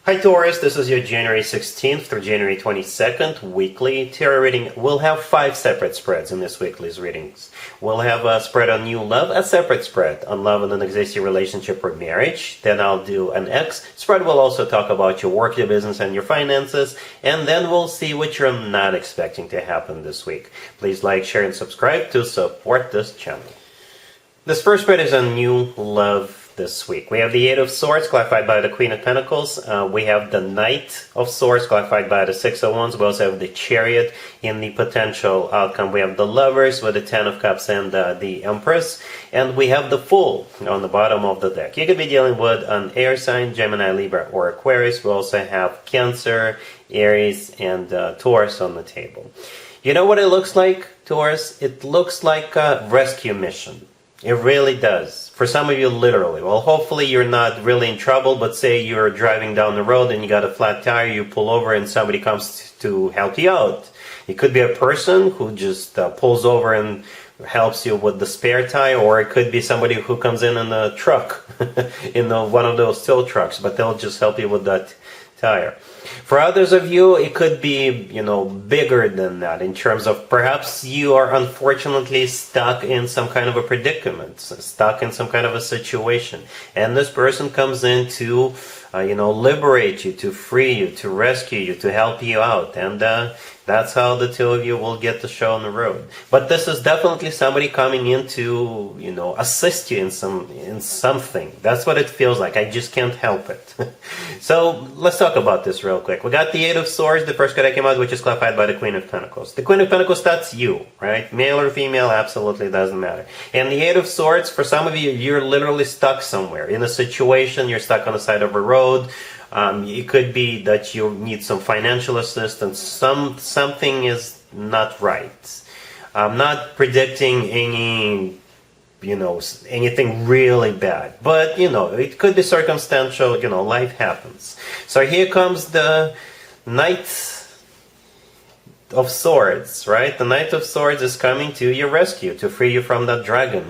Hi Taurus, this is your January 16th through January 22nd weekly tarot reading. We'll have 5 separate spreads in this weekly's readings. We'll have a spread on new love, a separate spread on love in an existing relationship or marriage. Then I'll do an X spread. We'll also talk about your work, your business, and your finances. And then we'll see what you're not expecting to happen this week. Please like, share, and subscribe to support this channel. This first spread is on new love this week. We have the Eight of Swords clarified by the Queen of Pentacles. We have the Knight of Swords clarified by the Six of Wands. We also have the Chariot in the potential outcome. We have the Lovers with the Ten of Cups and the Empress. And we have the Fool on the bottom of the deck. You could be dealing with an air sign, Gemini, Libra, or Aquarius. We also have Cancer, Aries, and Taurus on the table. You know what it looks like, Taurus? It looks like a rescue mission. It really does. For some of you, literally. Well, hopefully you're not really in trouble, but say you're driving down the road and you got a flat tire, you pull over and somebody comes to help you out. It could be a person who just pulls over and helps you with the spare tire, or it could be somebody who comes in a truck, in one of those tow trucks, but they'll just help you with that tire. For others of you, it could be, bigger than that in terms of perhaps you are unfortunately stuck in some kind of a predicament, stuck in some kind of a situation. And this person comes in to, liberate you, to free you, to rescue you, to help you out. And that's how the two of you will get the show on the road. But this is definitely somebody coming in to, assist you in something. That's what it feels like. I just can't help it. So let's talk about this real quick. We got the Eight of Swords, the first card that came out, which is clarified by the Queen of Pentacles. The Queen of Pentacles, that's you, right? Male or female, absolutely doesn't matter. And the Eight of Swords, for some of you, you're literally stuck somewhere. In a situation, you're stuck on the side of a road. It could be that you need some financial assistance. Something is not right. I'm not predicting anything really bad. But, it could be circumstantial. Life happens. So here comes the Knight of Swords, right? The Knight of Swords is coming to your rescue to free you from that dragon.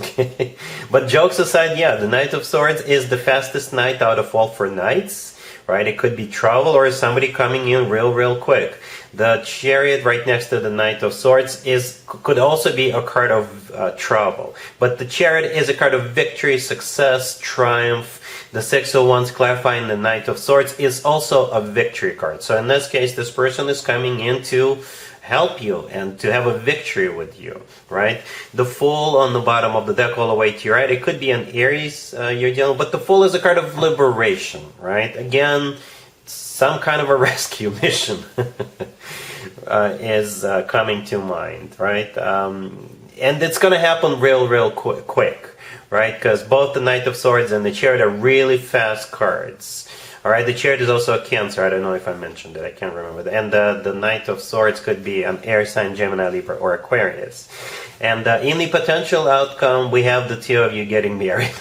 Okay? But jokes aside, yeah, the Knight of Swords is the fastest knight out of all 4 knights, right? It could be travel or somebody coming in real quick. The Chariot right next to the Knight of Swords could also be a card of travel. But the Chariot is a card of victory, success, triumph. The Six of Wands clarifying the Knight of Swords is also a victory card. So in this case, this person is coming in to help you and to have a victory with you, right? The Fool on the bottom of the deck all the way to your right. It could be an Aries you're dealing with, but the Fool is a card of liberation, right? Again, some kind of a rescue mission is coming to mind, right? And it's going to happen real quick. Right, because both the Knight of Swords and the Chariot are really fast cards. All right, the Chariot is also a Cancer. I don't know if I mentioned it. I can't remember. And the Knight of Swords could be an air sign, Gemini, Libra, or Aquarius. And in the potential outcome, we have the two of you getting married.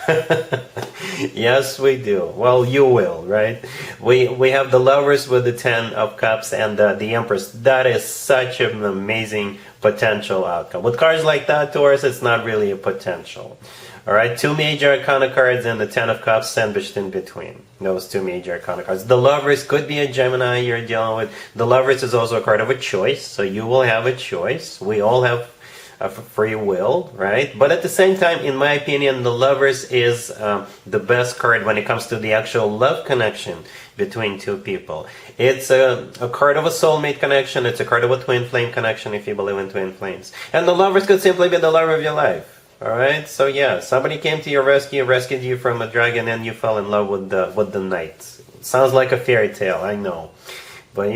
Yes, we do. Well, you will, right? We have the Lovers with the Ten of Cups and the Empress. That is such an amazing potential outcome. With cards like that, Taurus, it's not really a potential. All right, 2 major arcana cards and the Ten of Cups sandwiched in between. Those 2 major arcana cards. The Lovers could be a Gemini you're dealing with. The Lovers is also a card of a choice, so you will have a choice. We all have a free will, right? But at the same time, in my opinion, the Lovers is the best card when it comes to the actual love connection between 2 people. It's a card of a soulmate connection. It's a card of a twin flame connection, if you believe in twin flames. And the Lovers could simply be the love of your life. Alright, so yeah, somebody came to your rescue, rescued you from a dragon, and you fell in love with the knight. Sounds like a fairy tale, I know. But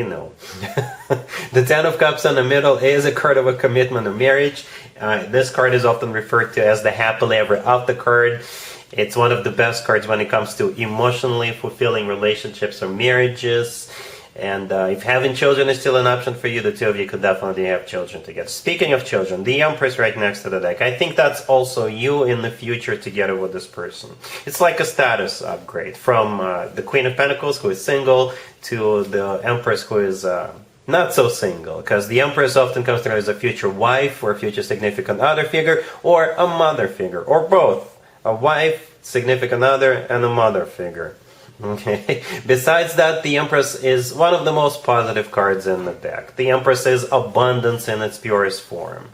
the Ten of Cups in the middle is a card of a commitment of marriage. This card is often referred to as the happily ever after card. It's one of the best cards when it comes to emotionally fulfilling relationships or marriages. And if having children is still an option for you, the two of you could definitely have children together. Speaking of children, the Empress right next to the deck. I think that's also you in the future together with this person. It's like a status upgrade from the Queen of Pentacles, who is single, to the Empress, who is not so single. Because the Empress often comes through as a future wife or a future significant other figure or a mother figure or both. A wife, significant other, and a mother figure. Okay. Besides that, the Empress is one of the most positive cards in the deck. The Empress is abundance in its purest form.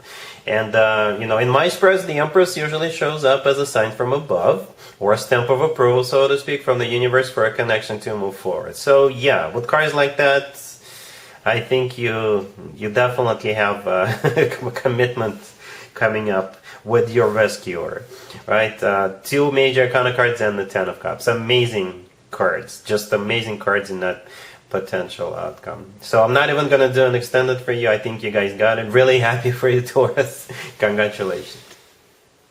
And, in my spreads, the Empress usually shows up as a sign from above, or a stamp of approval, so to speak, from the universe for a connection to move forward. So, yeah, with cards like that, I think you definitely have a commitment coming up with your rescuer, right? Two major Arcana cards and the Ten of Cups. Amazing cards, just amazing cards in that potential outcome. So I'm not even going to do an extended for you. I think you guys got it. Really happy for you, Taurus. Congratulations.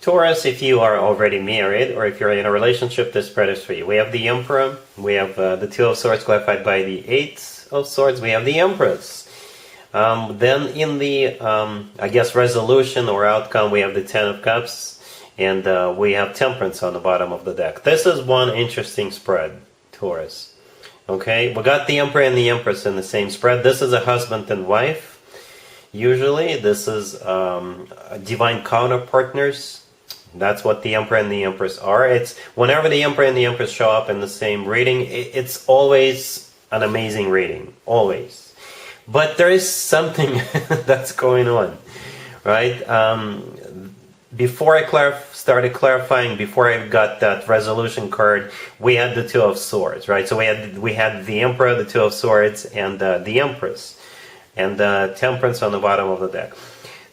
Taurus, if you are already married or if you're in a relationship, this spread is for you. We have the Emperor, we have the Two of Swords clarified by the Eight of Swords, we have the Empress. Then in the, resolution or outcome, we have the Ten of Cups, and we have Temperance on the bottom of the deck. This is one interesting spread, Taurus. Okay, we got the Emperor and the Empress in the same spread. This is a husband and wife. Usually, this is divine counter partners. That's what the Emperor and the Empress are. It's whenever the Emperor and the Empress show up in the same reading, it's always an amazing reading, always. But there is something that's going on, right? Before I started clarifying, before I got that resolution card, we had the Two of Swords, right? So we had the Emperor, the Two of Swords, and the Empress, and Temperance on the bottom of the deck.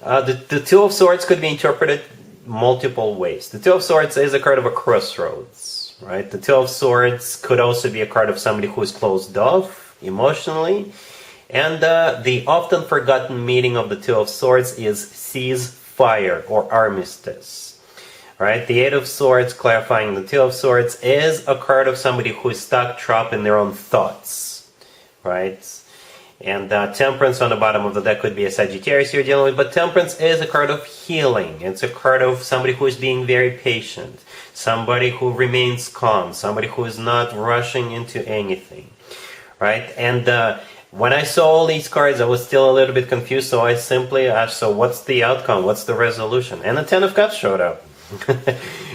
The Two of Swords could be interpreted multiple ways. The Two of Swords is a card of a crossroads, right? The Two of Swords could also be a card of somebody who is closed off emotionally. And the often forgotten meaning of the Two of Swords is ceasefire or armistice, right? The Eight of Swords, clarifying the Two of Swords, is a card of somebody who is stuck, trapped in their own thoughts, right? And Temperance on the bottom of the deck could be a Sagittarius you're dealing with, but Temperance is a card of healing. It's a card of somebody who is being very patient, somebody who remains calm, somebody who is not rushing into anything, right? And when I saw all these cards, I was still a little bit confused, so I simply asked, so what's the outcome? What's the resolution? And the Ten of Cups showed up.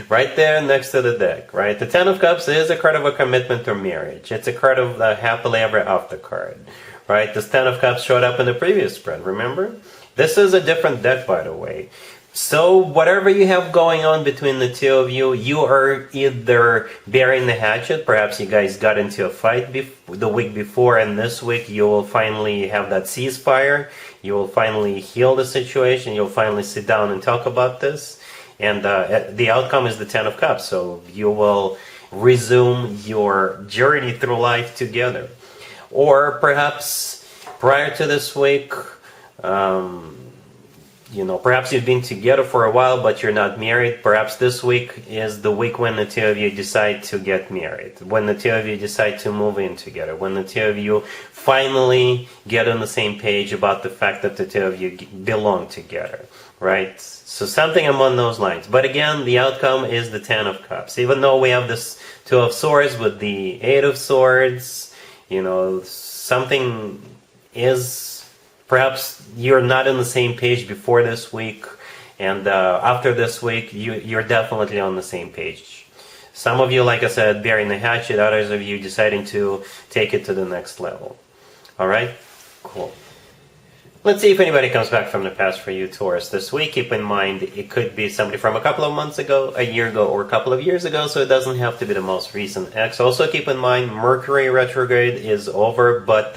Right there next to the deck, right? The Ten of Cups is a card of a commitment or marriage. It's a card of the happily ever after card, right? This Ten of Cups showed up in the previous spread, remember? This is a different deck, by the way. So whatever you have going on between the two of you, you are either burying the hatchet. Perhaps you guys got into a fight the week before, and this week you will finally have that ceasefire. You will finally heal the situation. You'll finally sit down and talk about this. And the outcome is the Ten of Cups. So you will resume your journey through life together. Or perhaps prior to this week, perhaps you've been together for a while, but you're not married. Perhaps this week is the week when the two of you decide to get married, when the two of you decide to move in together, when the two of you finally get on the same page about the fact that the two of you belong together, right? So something among those lines. But again, the outcome is the Ten of Cups. Even though we have this Two of Swords with the Eight of Swords, something is... Perhaps you're not on the same page before this week, and after this week, you're definitely on the same page. Some of you, like I said, burying the hatchet, others of you deciding to take it to the next level. All right? Cool. Let's see if anybody comes back from the past for you, Taurus, this week. Keep in mind, it could be somebody from a couple of months ago, a year ago, or a couple of years ago, so it doesn't have to be the most recent ex. Also, keep in mind, Mercury retrograde is over, but...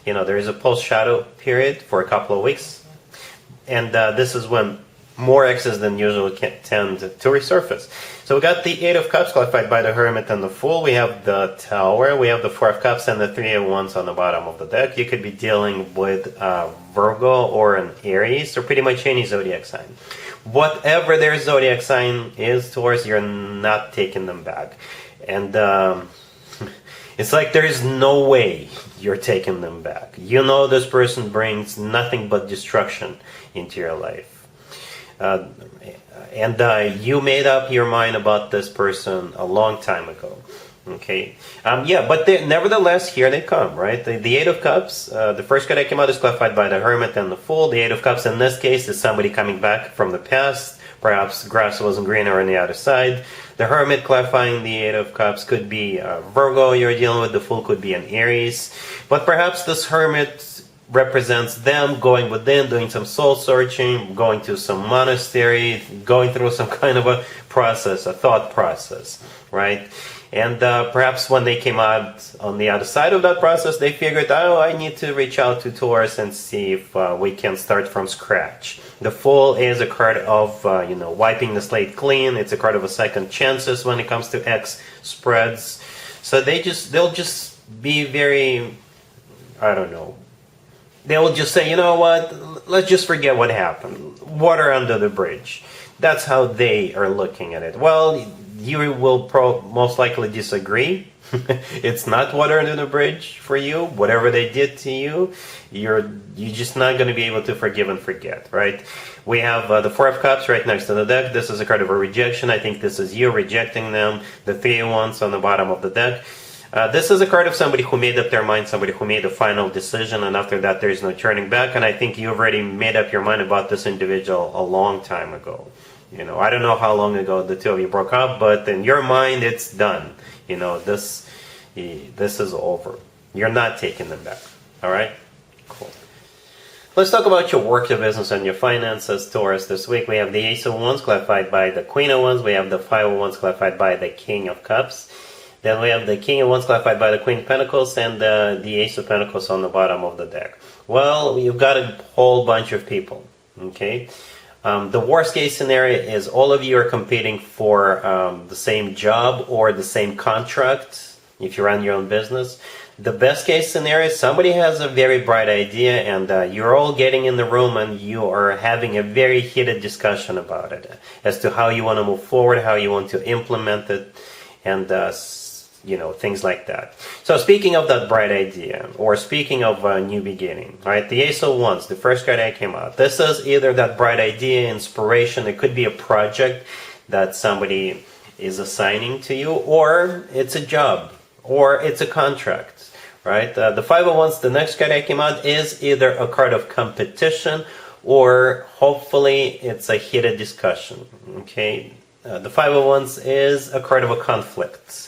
there is a post-shadow period for a couple of weeks. And this is when more X's than usual tend to resurface. So we got the Eight of Cups clarified by the Hermit and the Fool. We have the Tower. We have the Four of Cups and the Three of Wands on the bottom of the deck. You could be dealing with Virgo or an Aries, or pretty much any zodiac sign. Whatever their zodiac sign is, Taurus, you're not taking them back. And... it's like there is no way you're taking them back. This person brings nothing but destruction into your life. And you made up your mind about this person a long time ago. Okay? But nevertheless, here they come, right? The Eight of Cups, the first card that came out is clarified by the Hermit and the Fool. The Eight of Cups in this case is somebody coming back from the past, Perhaps grass wasn't greener on the other side. The Hermit clarifying the Eight of Cups could be Virgo you're dealing with. The Fool could be an Aries. But perhaps this Hermit represents them going within, doing some soul searching, going to some monastery, going through some kind of a process, a thought process, right? And perhaps when they came out on the other side of that process, they figured, oh, I need to reach out to Taurus and see if we can start from scratch. The Fool is a card of, wiping the slate clean. It's a card of a second chances when it comes to X spreads. So they'll just be very, I don't know, they will just say, you know what, let's just forget what happened. Water under the bridge. That's how they are looking at it. Well, you will most likely disagree. It's not water under the bridge for you. Whatever they did to you, you're just not going to be able to forgive and forget, right? We have the Four of Cups right next to the deck. This is a card of a rejection. I think this is you rejecting them. The Three of Wands on the bottom of the deck. This is a card of somebody who made up their mind, somebody who made a final decision, and after that there's no turning back. And I think you've already made up your mind about this individual a long time ago. I don't know how long ago the two of you broke up, but in your mind it's done. This is over. You're not taking them back. All right? Cool. Let's talk about your work, your business, and your finances, Taurus. This week we have the Ace of Wands clarified by the Queen of Wands. We have the Five of Wands clarified by the King of Cups. Then we have the King of Wands clarified by the Queen of Pentacles and the Ace of Pentacles on the bottom of the deck. Well, you've got a whole bunch of people, okay? The worst case scenario is all of you are competing for the same job or the same contract if you run your own business. The best case scenario is somebody has a very bright idea and you're all getting in the room and you are having a very heated discussion about it as to how you want to move forward, how you want to implement it, and things like that. So speaking of that bright idea, or speaking of a new beginning, right? The Ace of Wands, the first card that came out. This is either that bright idea, inspiration. It could be a project that somebody is assigning to you, or it's a job, or it's a contract, right? The Five of Wands, the next card that came out, is either a card of competition, or hopefully it's a heated discussion, okay? The Five of Wands is a card of a conflict.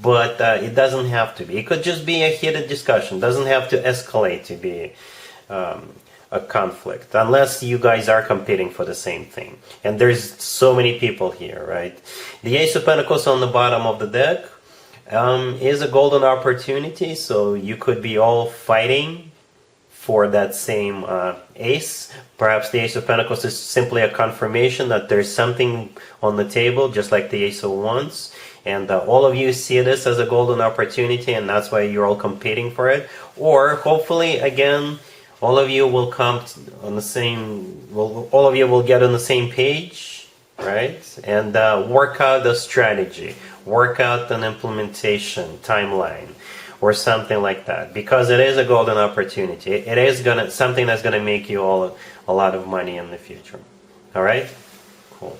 But it doesn't have to be. It could just be a heated discussion. It doesn't have to escalate to be a conflict, unless you guys are competing for the same thing. And there's so many people here, right? The Ace of Pentacles on the bottom of the deck is a golden opportunity, so you could be all fighting for that same ace. Perhaps the Ace of Pentacles is simply a confirmation that there's something on the table, just like the Ace of Wands. And all of you see this as a golden opportunity, and that's why you're all competing for it. Or hopefully, again, all of you will come on the same. All of you will get on the same page, right? And work out a strategy, work out an implementation timeline, or something like that. Because it is a golden opportunity. It is something that's gonna make you all a lot of money in the future. All right, cool.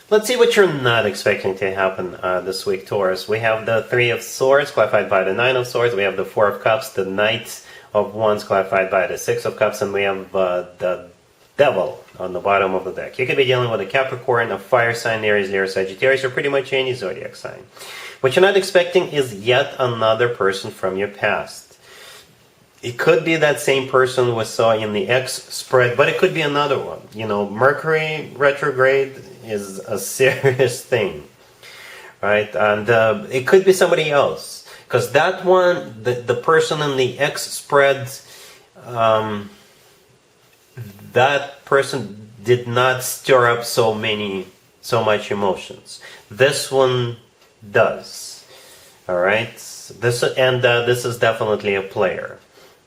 Let's see what you're not expecting to happen this week, Taurus. We have the Three of Swords clarified by the Nine of Swords. We have the Four of Cups, the Knight of Wands clarified by the Six of Cups, and we have the Devil on the bottom of the deck. You could be dealing with a Capricorn, a fire sign, Aries, Leo, Sagittarius, or pretty much any zodiac sign. What you're not expecting is yet another person from your past. It could be that same person we saw in the X spread, but it could be another one. Mercury retrograde is a serious thing, right? And it could be somebody else, because that one, the person in the X spread, that person did not stir up so much emotions. This one does. All right. This is definitely a player.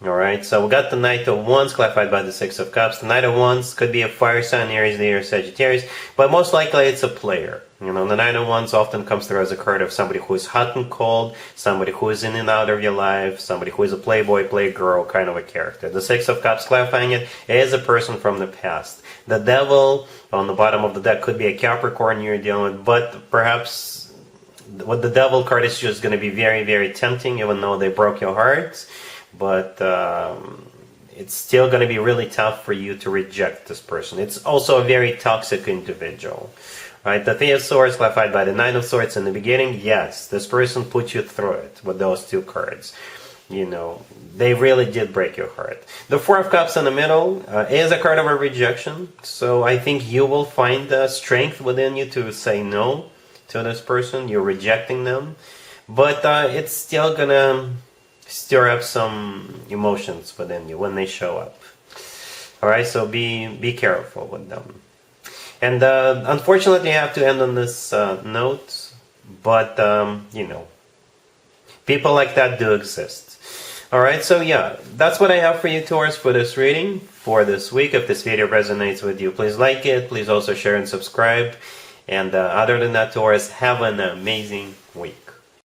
All right, so we got the Knight of Wands clarified by the Six of Cups. The Knight of Wands could be a fire sign, Aries, Leo, Sagittarius, but most likely it's a player. The Knight of Wands often comes through as a card of somebody who is hot and cold, somebody who is in and out of your life, somebody who is a playboy, playgirl kind of a character. The Six of Cups clarifying it is a person from the past. The Devil on the bottom of the deck could be a Capricorn you're dealing with, but perhaps with the Devil card is just going to be very, very tempting, even though they broke your heart. But it's still going to be really tough for you to reject this person. It's also a very toxic individual. Right? The Three of Swords clarified by the Nine of Swords in the beginning. Yes, this person put you through it with those two cards. They really did break your heart. The Four of Cups in the middle is a card of a rejection. So I think you will find the strength within you to say no to this person. You're rejecting them. But it's still going to stir up some emotions within you when they show up. Alright, so be careful with them. And unfortunately, I have to end on this note. But, people like that do exist. Alright, so yeah, that's what I have for you, Taurus, for this reading for this week. If this video resonates with you, please like it. Please also share and subscribe. And other than that, Taurus, have an amazing week.